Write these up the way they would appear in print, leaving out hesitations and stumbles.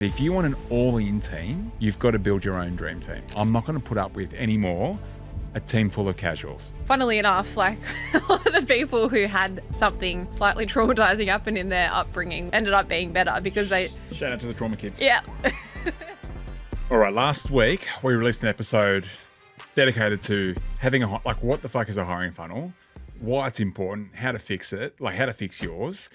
If you want an all-in team, you've got to build your own dream team. I'm not going to put up with any more a team full of casuals. Funnily enough, like a lot of the people who had something slightly traumatizing happen in their upbringing ended up being better because they... Shout out to the trauma kids. Yeah. All right, last week we released an episode dedicated to having what the fuck is a hiring funnel, why it's important, how to fix it, like how to fix yours.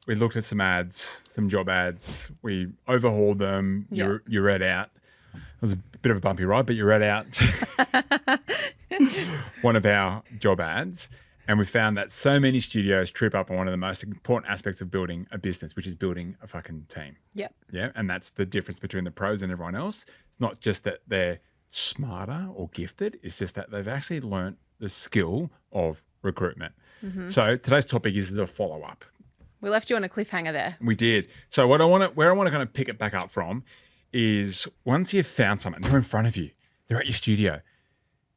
We looked at some ads, some job ads. We overhauled them. Yeah. You read out. It was a bit of a bumpy ride, but you read out one of our job ads. And we found that so many studios trip up on one of the most important aspects of building a business, which is building a fucking team. Yep. Yeah. And that's the difference between the pros and everyone else. It's not just that they're smarter or gifted. It's just that they've actually learnt the skill of recruitment. Mm-hmm. So today's topic is the follow-up. We left you on a cliffhanger there. We did. So where I want to kind of pick it back up from is once you've found someone, they're in front of you, they're at your studio,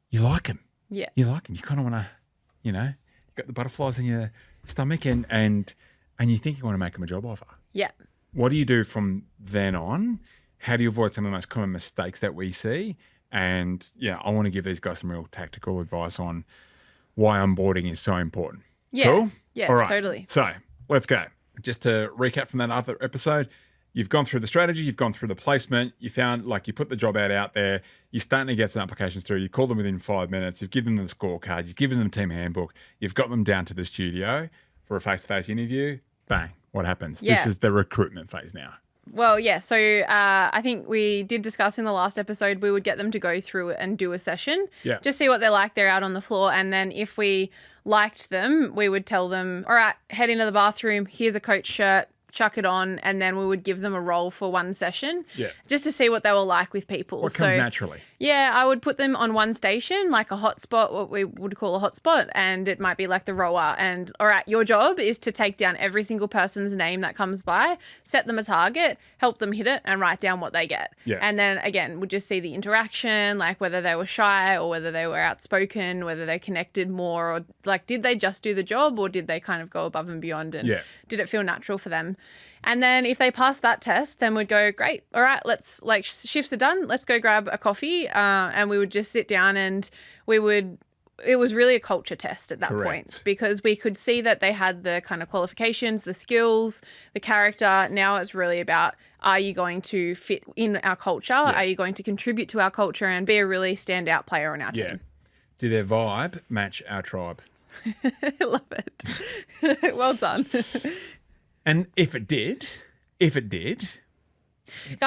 you like them. Yeah. You like them. You kind of want to, got the butterflies in your stomach and you think you want to make them a job offer. Yeah. What do you do from then on? How do you avoid some of the most common mistakes that we see? And I want to give these guys some real tactical advice on why onboarding is so important. Yeah. Cool? Yeah, all right. Totally. So let's go. Just to recap from that other episode, you've gone through the strategy, you've gone through the placement, you found you put the job ad out there, you're starting to get some applications through, you call them within 5 minutes, you've given them the scorecard, you've given them the team handbook, you've got them down to the studio for a face-to-face interview, bang, what happens? Yeah. This is the recruitment phase now. Well, yeah. So I think we did discuss in the last episode, we would get them to go through it and do a session. Yeah. Just see what they're like. They're out on the floor. And then if we liked them, we would tell them, all right, head into the bathroom. Here's a coach shirt. Chuck it on. And then we would give them a role for one session. Yeah. Just to see what they were like with people. What comes naturally? Yeah, I would put them on one station, like a hotspot, what we would call a hotspot, and it might be like the rower. And all right, your job is to take down every single person's name that comes by, set them a target, help them hit it, and write down what they get. Yeah. And then again, we'll just see the interaction, like whether they were shy or whether they were outspoken, whether they connected more, or like did they just do the job or did they kind of go above and beyond and did it feel natural for them? And then if they pass that test, then we'd go, great, all right, let's shifts are done. Let's go grab a coffee. And we would just sit down and it was really a culture test at that point because we could see that they had the kind of qualifications, the skills, the character. Now it's really about, are you going to fit in our culture? Yeah. Are you going to contribute to our culture and be a really standout player on our team? Do their vibe match our tribe? I love it. Well done. And if it did, I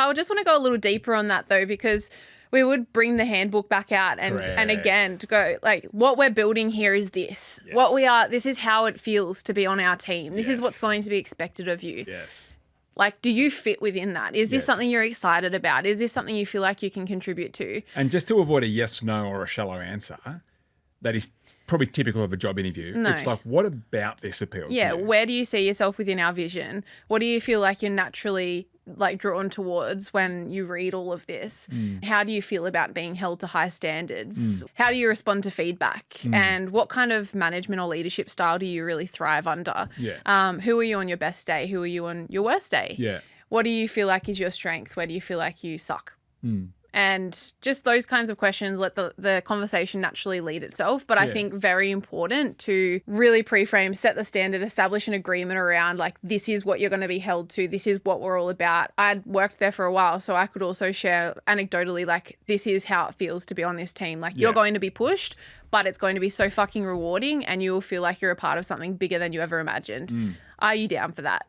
would just want to go a little deeper on that though, because we would bring the handbook back out and again to go like what we're building here is this. Yes. What we are, this is how it feels to be on our team. This is what's going to be expected of you. Yes. Like, do you fit within that? Is this something you're excited about? Is this something you feel like you can contribute to? And just to avoid a yes, no, or a shallow answer, that is probably typical of a job interview. No. It's like, what about this appeals to you? Yeah, where do you see yourself within our vision? What do you feel like you're naturally like drawn towards when you read all of this? How do you feel about being held to high standards? How do you respond to feedback? And what kind of management or leadership style do you really thrive under? Yeah. Who are you on your best day? Who are you on your worst day? Yeah. What do you feel like is your strength? Where do you feel like you suck? And just those kinds of questions let the conversation naturally lead itself. But I think very important to really pre-frame, set the standard, establish an agreement around like, this is what you're going to be held to. This is what we're all about. I'd worked there for a while, so I could also share anecdotally, like, this is how it feels to be on this team. Like, you're going to be pushed, but it's going to be so fucking rewarding and you will feel like you're a part of something bigger than you ever imagined. Are you down for that?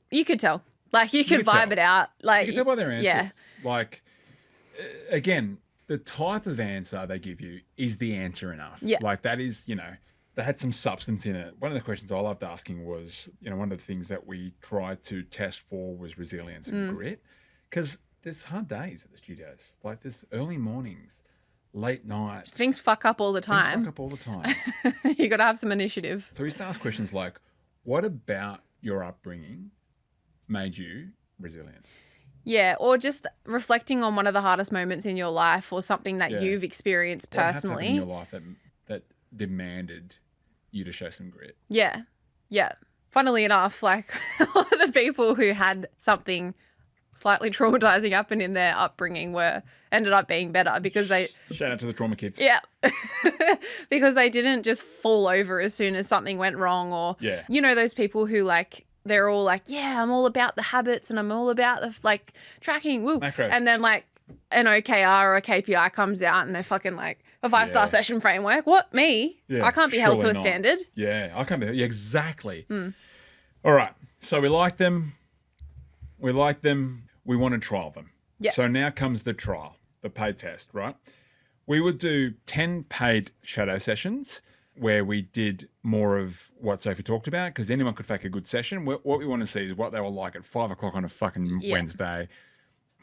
You could tell. Like, you could vibe it out. Like, you can tell by their answers. Yeah. Like, again, the type of answer they give you is the answer enough. Yeah. Like that is, they had some substance in it. One of the questions I loved asking was, one of the things that we tried to test for was resilience and grit. Because there's hard days at the studios. Like there's early mornings, late nights. Things fuck up all the time. You got to have some initiative. So we used to ask questions like, what about your upbringing made you resilient? Yeah, or just reflecting on one of the hardest moments in your life or something that you've experienced personally. What in your life that demanded you to show some grit? Yeah. Funnily enough, like a lot of the people who had something slightly traumatizing happened in their upbringing ended up being better because they... Shout out to the trauma kids. Yeah. Because they didn't just fall over as soon as something went wrong or, you know, those people who like, they're all like, yeah, I'm all about the habits and I'm all about the like tracking. Woo. Macros. And then like an OKR or a KPI comes out and they're fucking like a 5-star session framework. What? Me? Yeah, I can't be held to a not. standard. Yeah, I can't be. Yeah, exactly. All right. So we like them. We want to trial them. Yeah. So now comes the trial, the paid test, right? We would do 10 paid shadow sessions where we did more of what Sophie talked about because anyone could fake a good session. What we want to see is what they were like at 5 o'clock on a fucking Wednesday,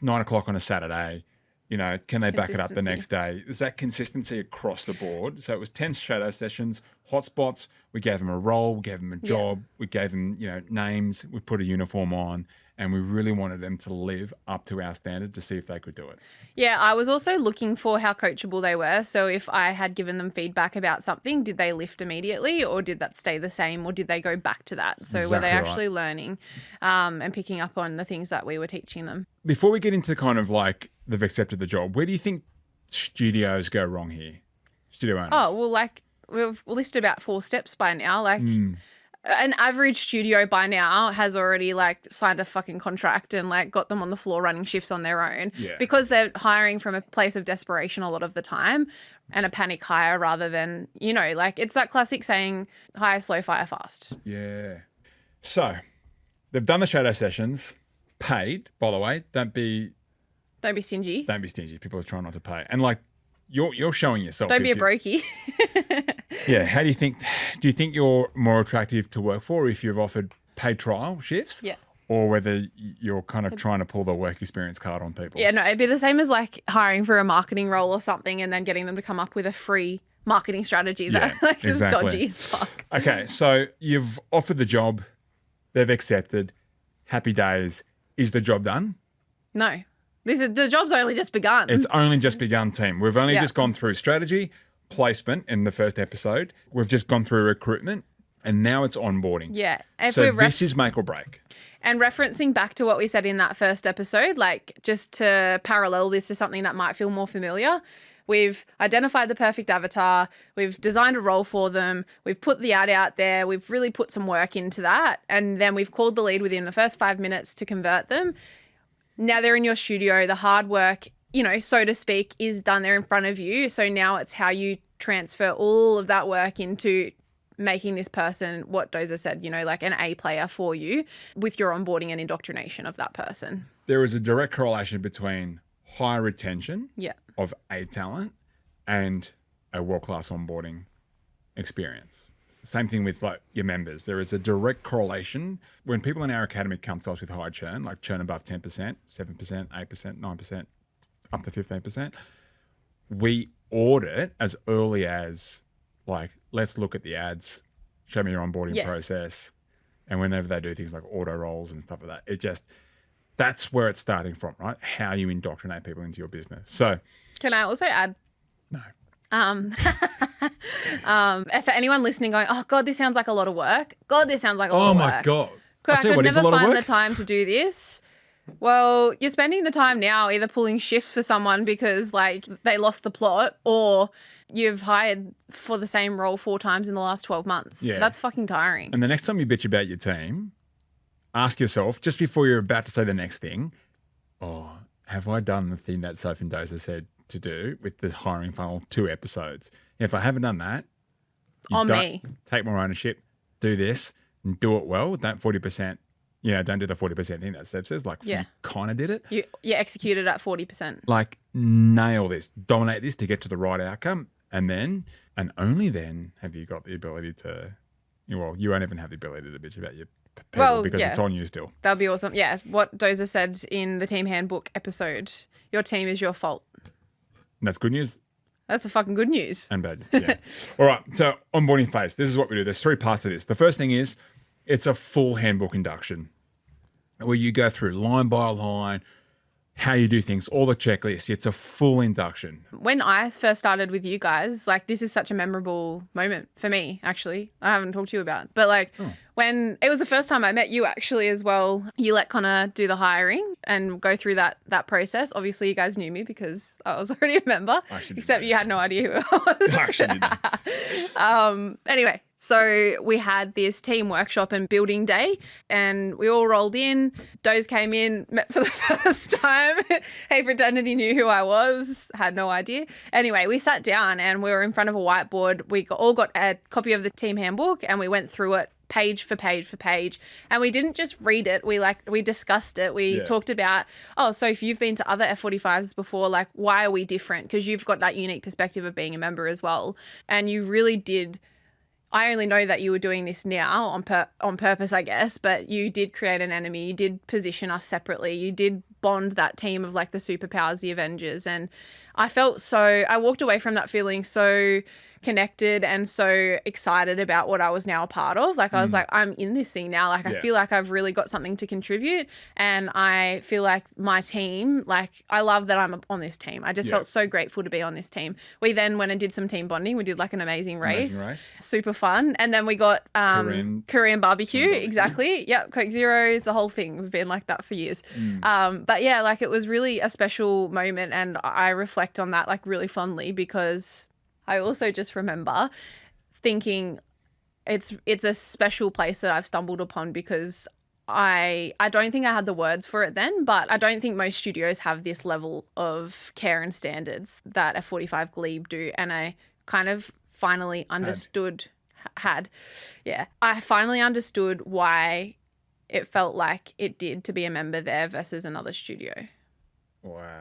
9 o'clock on a Saturday. You know, can they back it up the next day? Is that consistency across the board? So it was 10 shadow sessions, hotspots. We gave them a role, we gave them a job, we gave them, you know, names, we put a uniform on, and we really wanted them to live up to our standard to see if they could do it. Yeah, I was also looking for how coachable they were. So if I had given them feedback about something, did they lift immediately or did that stay the same or did they go back to that? So were they actually learning and picking up on the things that we were teaching them? Before we get into kind of like they've accepted the job, where do you think studios go wrong here? Studio owners. Oh, well, like we've listed about 4 steps by now. Like an average studio by now has already like signed a fucking contract and like got them on the floor running shifts on their own because they're hiring from a place of desperation a lot of the time and a panic hire rather than, you know, like it's that classic saying, hire slow, fire fast. Yeah. So they've done the shadow sessions, paid, by the way. Don't be stingy. Don't be stingy. People are trying not to pay. And like you're showing yourself. Don't be a brokey. Yeah. How do you think you're more attractive to work for if you've offered paid trial shifts? Yeah. Or whether you're kind of trying to pull the work experience card on people? Yeah, no, it'd be the same as like hiring for a marketing role or something and then getting them to come up with a free marketing strategy that like is dodgy as fuck. Okay, so you've offered the job, they've accepted, happy days. Is the job done? No. The job's only just begun. It's only just begun, team. We've only just gone through strategy, placement in the first episode. We've just gone through recruitment, and now it's onboarding. Yeah. So this is make or break. And referencing back to what we said in that first episode, like just to parallel this to something that might feel more familiar, we've identified the perfect avatar, we've designed a role for them, we've put the ad out there, we've really put some work into that, and then we've called the lead within the first 5 minutes to convert them. Now they're in your studio, the hard work, you know, so to speak, is done there in front of you. So now it's how you transfer all of that work into making this person, what Doza said, you know, like an A player for you with your onboarding and indoctrination of that person. There is a direct correlation between high retention of A talent and a world-class onboarding experience. Same thing with like your members. There is a direct correlation when people in our academy come to us with high churn, like churn above 10%, 7%, 8%, 9%, up to 15%. We audit as early as like, let's look at the ads, show me your onboarding process. And whenever they do things like auto rolls and stuff like that, that's where it's starting from, right? How you indoctrinate people into your business. So can I also add? No. For anyone listening going, oh God, this sounds like a lot of work. God, this sounds like a lot of work. Oh my God. I could never find the time to do this. Well, you're spending the time now either pulling shifts for someone because like they lost the plot or you've hired for the same role 4 times in the last 12 months. Yeah. That's fucking tiring. And the next time you bitch about your team, ask yourself, just before you're about to say the next thing, oh, have I done the thing that Sophie and Doza said to do with the hiring funnel 2 episodes? If I haven't done that, me. Take more ownership, do this, and do it well. Don't 40%. You know, don't do the 40% thing that Seb says. Like, you kind of did it. You executed at 40%. Like, nail this. Dominate this to get to the right outcome. And then, and only then, have you got the ability to, well, you won't even have the ability to bitch about your people because it's on you still. That'd be awesome. Yeah, what Doza said in the Team Handbook episode, your team is your fault. And that's good news. That's a fucking good news. And bad, yeah. All right, so onboarding phase. This is what we do. There's 3 parts to this. The first thing is, it's a full handbook induction where you go through line by line how you do things, all the checklists. It's a full induction. When I first started with you guys, like this is such a memorable moment for me, actually. I haven't talked to you about. But like when it was the first time I met you actually as well, you let Connor do the hiring and go through that process. Obviously you guys knew me because I was already a member, except you had no idea who I was. I actually didn't. Anyway. So we had this team workshop and building day and we all rolled in. Doze came in, met for the first time. Hey, pretended he knew who I was. Had no idea. Anyway, we sat down and we were in front of a whiteboard. We all got a copy of the team handbook and we went through it page for page for page. And we didn't just read it. We discussed it. We talked about, so if you've been to other F45s before, like why are we different? Because you've got that unique perspective of being a member as well. And you really did. I only know that you were doing this now on purpose, I guess, but you did create an enemy. You did position us separately. You did bond that team of like the superpowers, the Avengers. And I walked away from that feeling so connected and so excited about what I was now a part of. Like I was like, I'm in this thing now. Like I feel like I've really got something to contribute and I feel like my team, like I love that I'm on this team. I just felt so grateful to be on this team. We then went and did some team bonding. We did like an amazing race. Super fun. And then we got Korean barbecue. Exactly. Yep. Coke Zeros, the whole thing. We've been like that for years. But yeah, like it was really a special moment and I reflect on that like really fondly because I also just remember thinking it's a special place that I've stumbled upon because I don't think I had the words for it then, but I don't think most studios have this level of care and standards that F45 Glebe do. And I kind of finally understood, I finally understood why it felt like it did to be a member there versus another studio. Wow.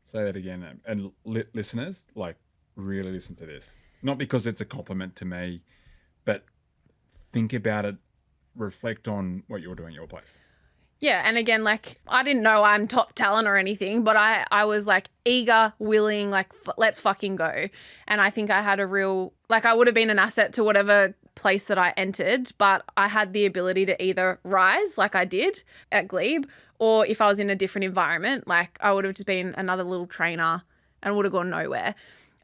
Say that again. And listeners, like, really listen to this. Not because it's a compliment to me, but think about it, reflect on what you're doing at your place. Yeah, and again, like, I didn't know I'm top talent or anything, but I was, like, eager, willing, like, let's fucking go. And I think I had a real, like, I would have been an asset to whatever place that I entered, but I had the ability to either rise, like I did at Glebe, or if I was in a different environment, like, I would have just been another little trainer and would have gone nowhere.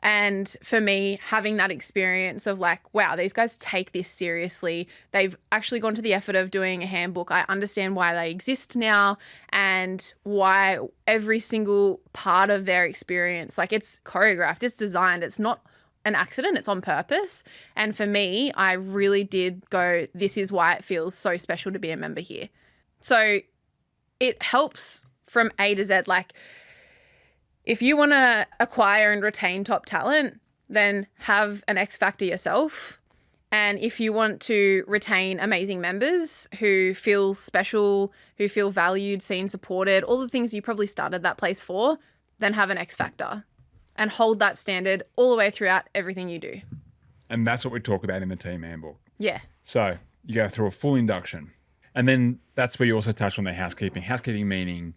And for me, having that experience of like, wow, these guys take this seriously. They've actually gone to the effort of doing a handbook. I understand why they exist now and why every single part of their experience, like it's choreographed, it's designed, it's not an accident, it's on purpose. And for me, I really did go, this is why it feels so special to be a member here. So it helps from A to Z, like, if you want to acquire and retain top talent, then have an X factor yourself. And if you want to retain amazing members who feel special, who feel valued, seen, supported, all the things you probably started that place for, then have an X factor and hold that standard all the way throughout everything you do. And that's what we talk about in the team handbook. Yeah. So you go through a full induction. And then that's where you also touch on the housekeeping. Housekeeping meaning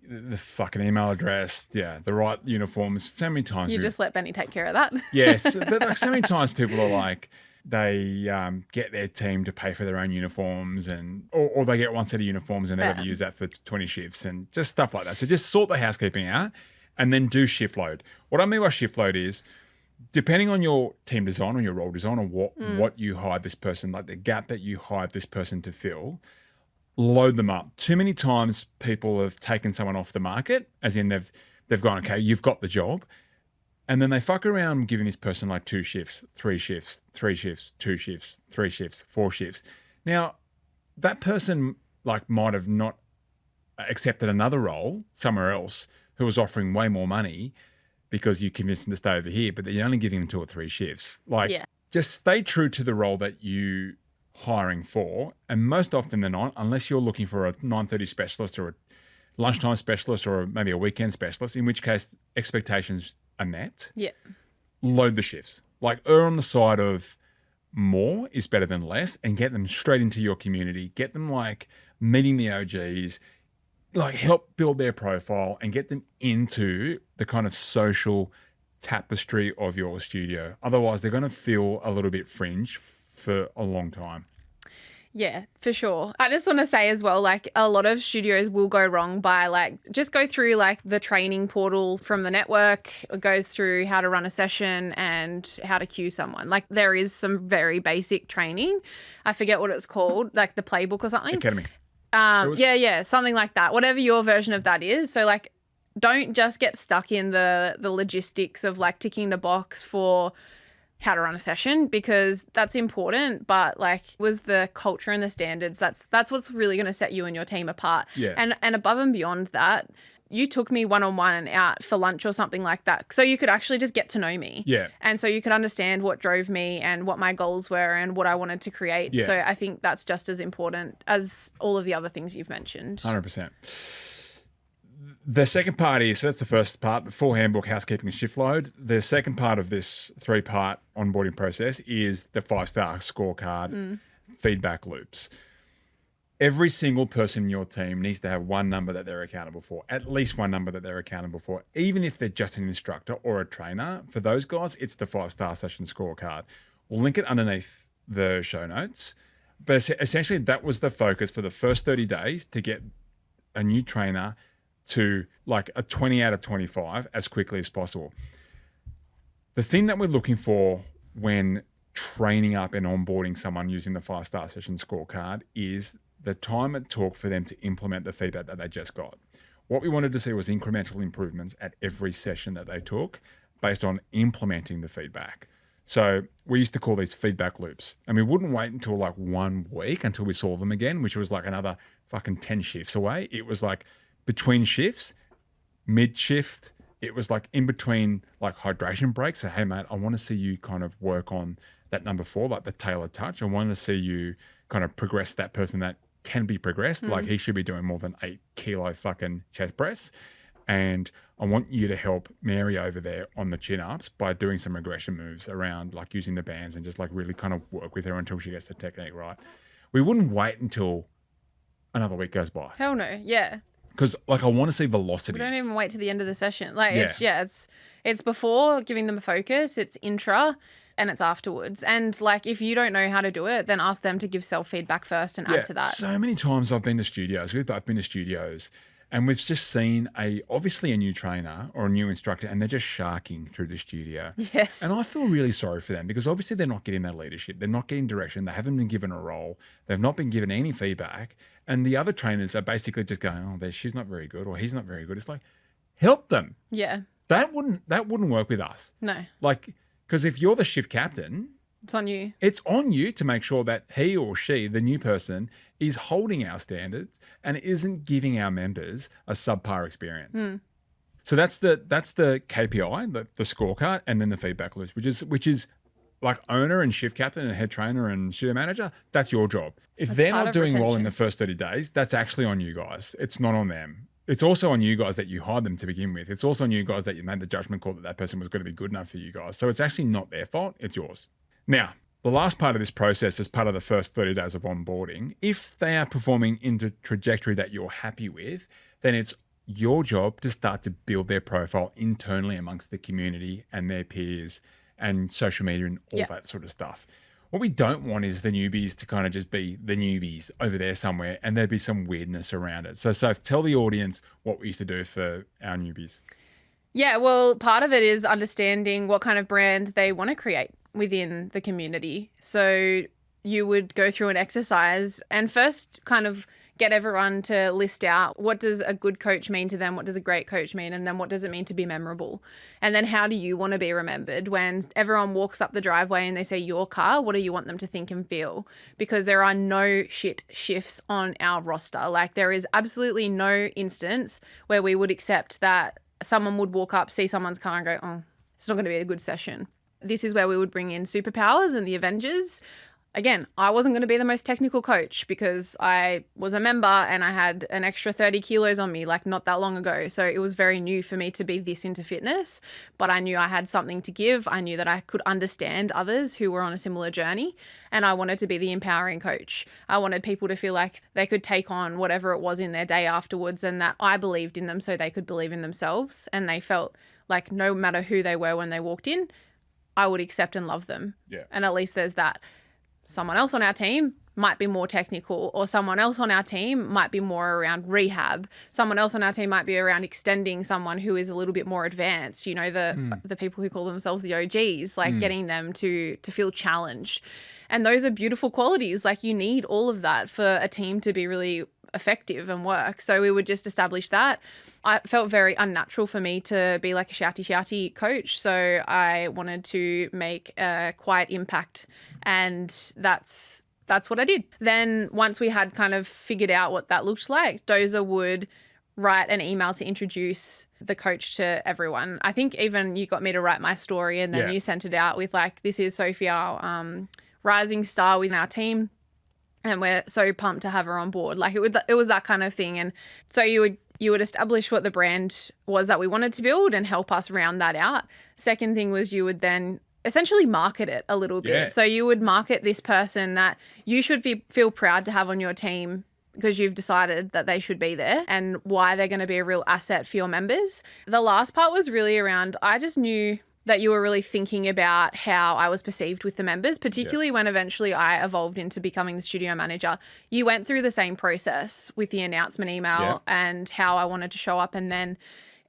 the fucking email address, the right uniforms. So many times you just let Benny take care of that. Yes, but like so many times people are like, they get their team to pay for their own uniforms, and or they get one set of uniforms and they got to use that for 20 shifts and just stuff like that. So just sort the housekeeping out, and then do shift load. What I mean by shift load is, depending on your team design or your role design or what you hired this person, like the gap that you hired this person to fill. Load them up. Too many times people have taken someone off the market, as in they've gone, okay, you've got the job. And then they fuck around giving this person like 2 shifts, 3 shifts, 3 shifts, 2 shifts, 3 shifts, 4 shifts. Now, that person like might have not accepted another role somewhere else who was offering way more money because you convinced them to stay over here, but you're only giving them 2 or 3 shifts. Like, just stay true to the role that you hiring for, and most often than not, unless you're looking for a 9:30 specialist or a lunchtime specialist or maybe a weekend specialist, in which case expectations are met, load the shifts. Like, err on the side of more is better than less, and get them straight into your community, get them like meeting the OGs, like help build their profile and get them into the kind of social tapestry of your studio. Otherwise, they're going to feel a little bit fringe for a long time. Yeah, for sure. I just want to say as well, like a lot of studios will go wrong by like just go through like the training portal from the network. It goes through how to run a session and how to cue someone. Like there is some very basic training. I forget what it's called, like the playbook or something. Academy. Yeah, something like that. Whatever your version of that is. So like don't just get stuck in the logistics of like ticking the box for how to run a session, because that's important, but like was the culture and the standards, that's what's really going to set you and your team apart. Yeah. And above and beyond that, you took me one-on-one out for lunch or something like that, so you could actually just get to know me. Yeah. And so you could understand what drove me and what my goals were and what I wanted to create. Yeah. So I think that's just as important as all of the other things you've mentioned. 100%. The second part is, so that's the first part, the full handbook, housekeeping, and shift load. The second part of this 3-part onboarding process is the 5-star scorecard, feedback loops. Every single person in your team needs to have one number that they're accountable for, at least one number that they're accountable for, even if they're just an instructor or a trainer. For those guys, it's the 5-star session scorecard. We'll link it underneath the show notes. But essentially, that was the focus for the first 30 days to get a new trainer to like a 20 out of 25 as quickly as possible. The thing that we're looking for when training up and onboarding someone using the 5-star session scorecard is the time it took for them to implement the feedback that they just got. What we wanted to see was incremental improvements at every session that they took based on implementing the feedback. So we used to call these feedback loops, and we wouldn't wait until like 1 week until we saw them again, which was like another fucking 10 shifts away. It was like between shifts, mid-shift, it was like in between like hydration breaks. So, hey, mate, I want to see you kind of work on that number 4, like the tailored touch. I want to see you kind of progress that person that can be progressed. Like he should be doing more than 8 kilo fucking chest press. And I want you to help Mary over there on the chin-ups by doing some regression moves around like using the bands and just like really kind of work with her until she gets the technique right. We wouldn't wait until another week goes by. Hell no, yeah. Because like I want to see velocity. We don't even wait to the end of the session. Like it's before giving them a focus, it's intra, and it's afterwards. And like if you don't know how to do it, then ask them to give self-feedback first and add to that. So many times I've been to studios, we've both been to studios, and we've just seen obviously a new trainer or a new instructor, and they're just sharking through the studio. Yes. And I feel really sorry for them because obviously they're not getting that leadership. They're not getting direction. They haven't been given a role. They've not been given any feedback. And the other trainers are basically just going, oh, she's not very good or he's not very good. It's like, help them. Yeah. That wouldn't work with us. No. Like, because if you're the shift captain, it's on you. It's on you to make sure that he or she, the new person, is holding our standards and isn't giving our members a subpar experience. So that's the KPI, the scorecard, and then the feedback loops, which is like owner and shift captain and head trainer and studio manager. That's your job. If they're not doing well in the first 30 days, that's actually on you guys. It's not on them. It's also on you guys that you hired them to begin with. It's also on you guys that you made the judgment call that person was going to be good enough for you guys. So it's actually not their fault. It's yours. Now, the last part of this process is part of the first 30 days of onboarding. If they are performing in the trajectory that you're happy with, then it's your job to start to build their profile internally amongst the community and their peers and social media and all that sort of stuff. What we don't want is the newbies to kind of just be the newbies over there somewhere and there'd be some weirdness around it. So tell the audience what we used to do for our newbies. Yeah, well, part of it is understanding what kind of brand they want to create within the community. So you would go through an exercise and first kind of get everyone to list out what does a good coach mean to them, what does a great coach mean, and then what does it mean to be memorable? And then how do you want to be remembered when everyone walks up the driveway and they say your car, what do you want them to think and feel? Because there are no shit shifts on our roster. Like there is absolutely no instance where we would accept that someone would walk up, see someone's car and go, oh, it's not going to be a good session. This is where we would bring in superpowers and the Avengers. Again, I wasn't going to be the most technical coach because I was a member and I had an extra 30 kilos on me like not that long ago. So it was very new for me to be this into fitness, but I knew I had something to give. I knew that I could understand others who were on a similar journey, and I wanted to be the empowering coach. I wanted people to feel like they could take on whatever it was in their day afterwards and that I believed in them so they could believe in themselves, and they felt like no matter who they were when they walked in, I would accept and love them. Yeah. And at least there's that. Someone else on our team might be more technical, or someone else on our team might be more around rehab. Someone else on our team might be around extending someone who is a little bit more advanced, you know, the people who call themselves the OGs, like getting them to feel challenged. And those are beautiful qualities. Like, you need all of that for a team to be really effective and work. So we would just establish that. It felt very unnatural for me to be like a shouty coach. So I wanted to make a quiet impact, and that's what I did. Then once we had kind of figured out what that looked like, Dozer would write an email to introduce the coach to everyone. I think even you got me to write my story, and then you sent it out with like, this is Sophia, rising star within our team, and we're so pumped to have her on board. Like, it was that kind of thing. And so you would establish what the brand was that we wanted to build and help us round that out. Second thing was you would then essentially market it a little bit. Yeah. So you would market this person that you should feel proud to have on your team, because you've decided that they should be there, and why they're going to be a real asset for your members. The last part was really around, I just knew that you were really thinking about how I was perceived with the members, particularly when eventually I evolved into becoming the studio manager. You went through the same process with the announcement email and how I wanted to show up, and then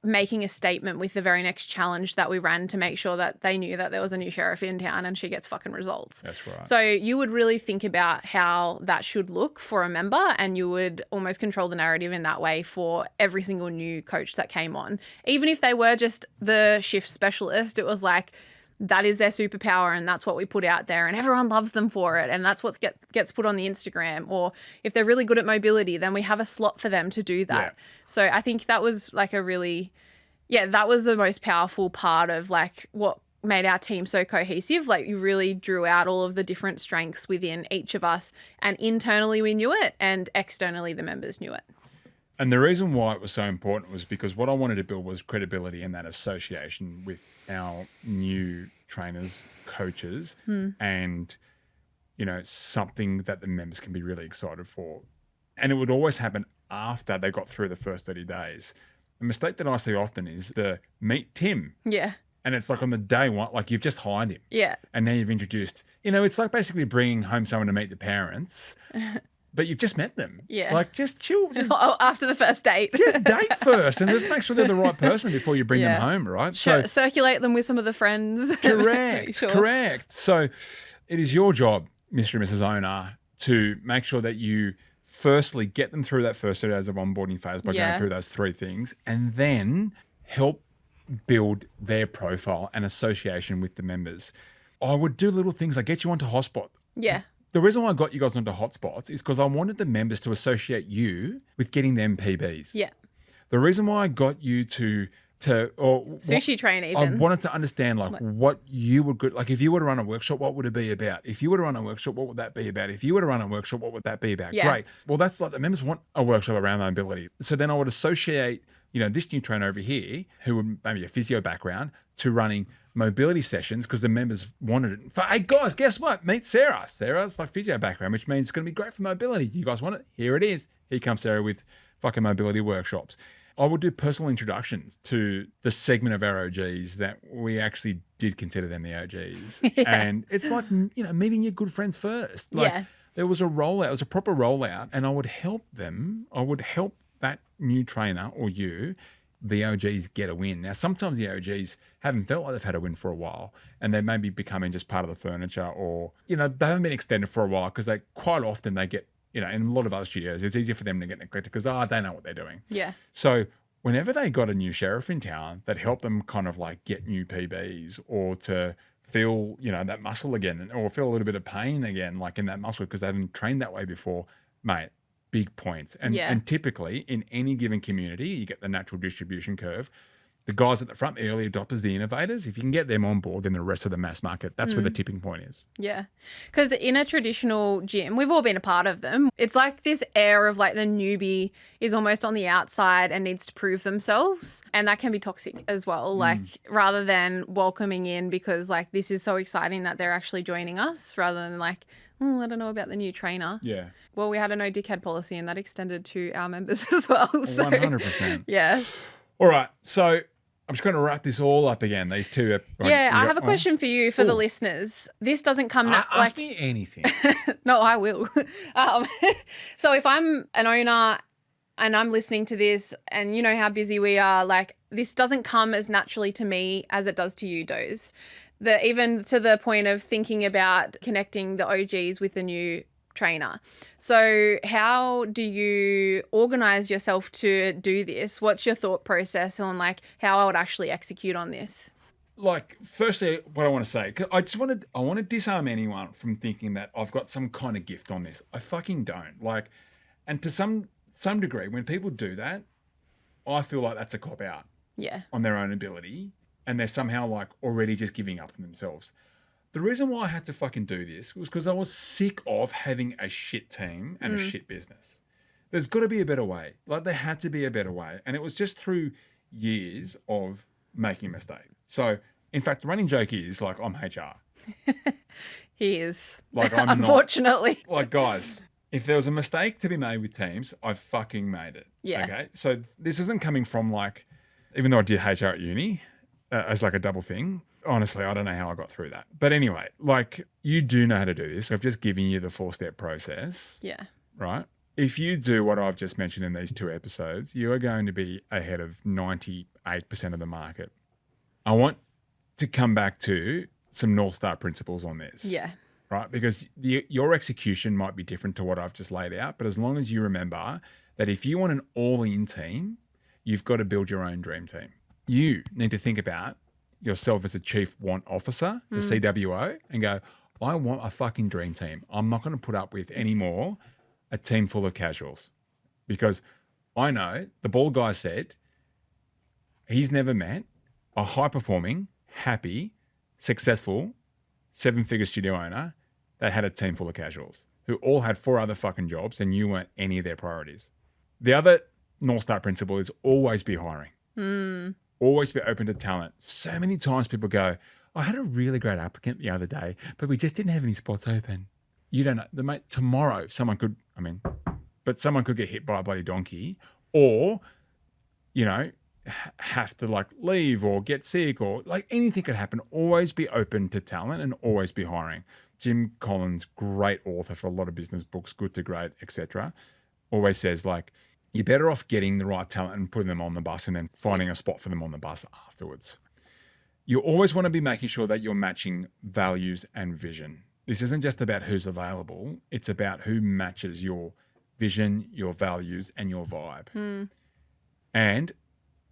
making a statement with the very next challenge that we ran to make sure that they knew that there was a new sheriff in town and she gets fucking results. That's right. So you would really think about how that should look for a member, and you would almost control the narrative in that way for every single new coach that came on. Even if they were just the shift specialist, it was like, that is their superpower, and that's what we put out there, and everyone loves them for it, and that's what gets put on the Instagram. Or if they're really good at mobility, then we have a slot for them to do that. Yeah. So I think that was like that was the most powerful part of like what made our team so cohesive. Like, you really drew out all of the different strengths within each of us, and internally we knew it, and externally the members knew it. And the reason why it was so important was because what I wanted to build was credibility in that association with our new trainers, coaches, and, you know, something that the members can be really excited for. And it would always happen after they got through the first 30 days. The mistake that I see often is the meet Tim. Yeah. And it's like on the day one, like you've just hired him. Yeah. And now you've introduced, you know, it's like basically bringing home someone to meet the parents. But you've just met them. Yeah. Like, just chill. Just, after the first date. Just date first, and just make sure they're the right person before you bring them home, right? So circulate them with some of the friends. Correct. Sure. Correct. So it is your job, Mr. and Mrs. Owner, to make sure that you firstly get them through that first 30 days of onboarding phase by going through those three things, and then help build their profile and association with the members. I would do little things like get you onto Hotspot. Yeah. The reason why I got you guys onto Hotspots is because I wanted the members to associate you with getting them PBs. Yeah. The reason why I got you to sushi train even. I wanted to understand like what you would good, like if you were to run a workshop, what would it be about? If you were to run a workshop, what would that be about? If you were to run a workshop, what would that be about? Yeah. Great. Well, that's like the members want a workshop around mobility. So then I would associate, you know, this new trainer over here who would maybe a physio background to running mobility sessions because the members wanted it. Hey guys, guess what? Meet Sarah. Sarah's like physio background, which means it's going to be great for mobility. You guys want it? Here it is. Here comes Sarah with fucking mobility workshops. I would do personal introductions to the segment of our OGs that we actually did consider them the OGs. Yeah. And it's like, you know, meeting your good friends first. Like there was a rollout, it was a proper rollout, and I would help them. I would help that new trainer or you, the OGs, get a win. Now, sometimes the OGs haven't felt like they've had a win for a while, and they may be becoming just part of the furniture, or, you know, they haven't been extended for a while because they quite often they get, you know, in a lot of other studios, it's easier for them to get neglected because, they know what they're doing. Yeah. So whenever they got a new sheriff in town that helped them kind of like get new PBs or to feel, you know, that muscle again, or feel a little bit of pain again, like in that muscle because they haven't trained that way before, mate, big points. And typically in any given community, you get the natural distribution curve. The guys at the front, the early adopters, the innovators, if you can get them on board, then the rest of the mass market, that's where the tipping point is. Yeah. Because in a traditional gym, we've all been a part of them. It's like this air of like the newbie is almost on the outside and needs to prove themselves. And that can be toxic as well. Like rather than welcoming in because like this is so exciting that they're actually joining us, rather than like, I don't know about the new trainer. Yeah. Well, we had a no dickhead policy and that extended to our members as well. So, 100%. Yeah. All right. So I'm just going to wrap this all up again. These two. Yeah, I have a question for you, for the listeners. This doesn't come... Ask me anything. No, I will. So if I'm an owner and I'm listening to this and you know how busy we are, like this doesn't come as naturally to me as it does to you, Doze. Even to the point of thinking about connecting the OGs with the new trainer. So how do you organize yourself to do this? What's your thought process on like how I would actually execute on this? Like, firstly, what I want to say, 'cause I want to disarm anyone from thinking that I've got some kind of gift on this. I fucking don't. Like, and to some degree, when people do that, I feel like that's a cop out. Yeah. On their own ability, and they're somehow like already just giving up on themselves. The reason why I had to fucking do this was because I was sick of having a shit team and a shit business. There's got to be a better way. Like there had to be a better way. And it was just through years of making a mistake. So in fact, the running joke is like, I'm HR. He is. Like I'm unfortunately. Not, like guys, if there was a mistake to be made with teams, I fucking made it. Yeah. Okay. So this isn't coming from like, even though I did HR at uni as like a double thing, honestly, I don't know how I got through that. But anyway, like you do know how to do this. I've just given you the 4-step process. Yeah. Right? If you do what I've just mentioned in these 2 episodes, you are going to be ahead of 98% of the market. I want to come back to some North Star principles on this. Yeah. Right? Because your execution might be different to what I've just laid out. But as long as you remember that if you want an all-in team, you've got to build your own dream team. You need to think about yourself as a chief want officer, the CWO, and go, I want a fucking dream team. I'm not going to put up with anymore a team full of casuals. Because I know the bald guy said he's never met a high-performing, happy, successful, 7-figure studio owner that had a team full of casuals who all had 4 other fucking jobs and you weren't any of their priorities. The other North Star principle is always be hiring. Always be open to talent. So many times people go, I had a really great applicant the other day, but we just didn't have any spots open. You don't know. Tomorrow someone could get hit by a bloody donkey or, you know, have to like leave or get sick or like anything could happen. Always be open to talent and always be hiring. Jim Collins, great author for a lot of business books, Good to Great, etc., always says like, you're better off getting the right talent and putting them on the bus and then finding a spot for them on the bus afterwards. You always want to be making sure that you're matching values and vision. This isn't just about who's available. It's about who matches your vision, your values, and your vibe. And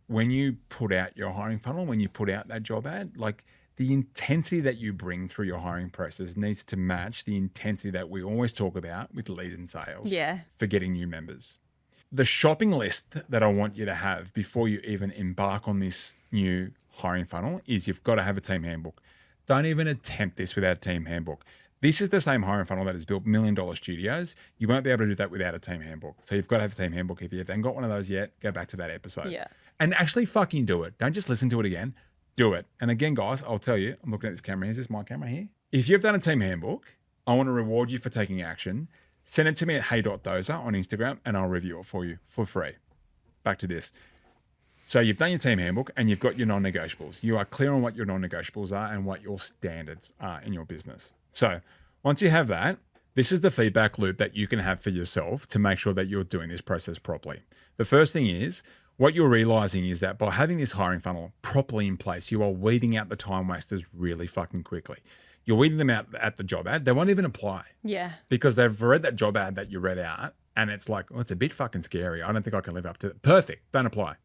when you put out your hiring funnel, when you put out that job ad, like the intensity that you bring through your hiring process needs to match the intensity that we always talk about with leads and sales for getting new members. The shopping list that I want you to have before you even embark on this new hiring funnel is you've got to have a team handbook. Don't even attempt this without a team handbook. This is the same hiring funnel that has built $1 million studios. You won't be able to do that without a team handbook. So you've got to have a team handbook. If you haven't got one of those yet, go back to that episode. Yeah. And actually fucking do it. Don't just listen to it again. Do it. And again, guys, I'll tell you, I'm looking at this camera. Is this my camera here? If you've done a team handbook, I want to reward you for taking action. Send it to me at hey.dozer on Instagram and I'll review it for you for free. Back to this. So you've done your team handbook and you've got your non-negotiables. You are clear on what your non-negotiables are and what your standards are in your business. So once you have that, this is the feedback loop that you can have for yourself to make sure that you're doing this process properly. The first thing is, what you're realizing is that by having this hiring funnel properly in place, you are weeding out the time wasters really fucking quickly. You're weeding them out at the job ad. They won't even apply. Yeah. Because they've read that job ad that you read out and it's like, oh, it's a bit fucking scary. I don't think I can live up to it. Perfect. Don't apply.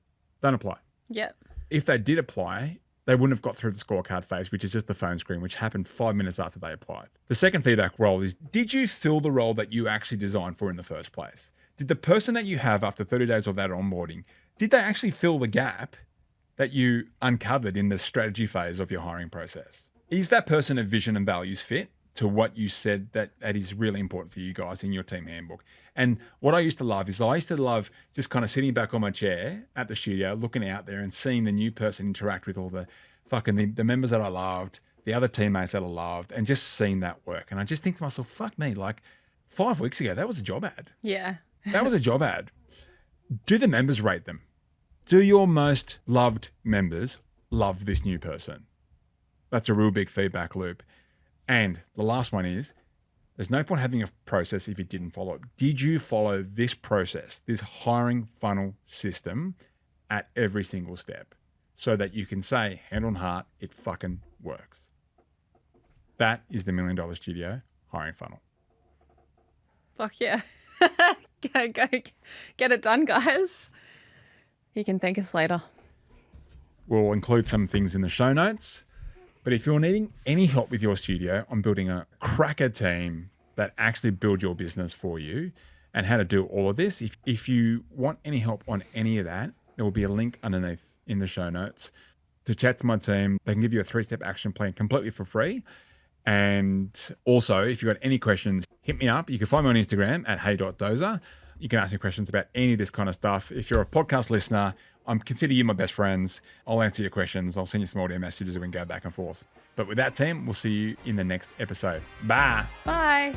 Don't apply. Yep. If they did apply, they wouldn't have got through the scorecard phase, which is just the phone screen, which happened 5 minutes after they applied. The second feedback role is, did you fill the role that you actually designed for in the first place? Did the person that you have after 30 days of that onboarding, did they actually fill the gap that you uncovered in the strategy phase of your hiring process? Is that person a vision and values fit to what you said that is really important for you guys in your team handbook? And what I used to love is just kind of sitting back on my chair at the studio, looking out there and seeing the new person interact with all the fucking the members that I loved, the other teammates that I loved, and just seeing that work. And I just think to myself, fuck me, like 5 weeks ago, that was a job ad. Yeah. That was a job ad. Do the members rate them? Do your most loved members love this new person? That's a real big feedback loop. And the last one is, there's no point having a process if you didn't follow it. Did you follow this process, this hiring funnel system at every single step so that you can say, hand on heart, it fucking works? That is the $1 Million Studio hiring funnel. Fuck yeah. Go get it done, guys. You can thank us later. We'll include some things in the show notes. But if you're needing any help with your studio on building a cracker team that actually build your business for you and how to do all of this, if you want any help on any of that, there will be a link underneath in the show notes to chat to my team. They can give you a 3-step action plan completely for free. And also, if you've got any questions, hit me up. You can find me on Instagram at hey.dozer. You can ask me questions about any of this kind of stuff. If you're a podcast listener, consider you my best friends. I'll answer your questions. I'll send you some audio messages and we can go back and forth. But with that, team, we'll see you in the next episode. Bye. Bye.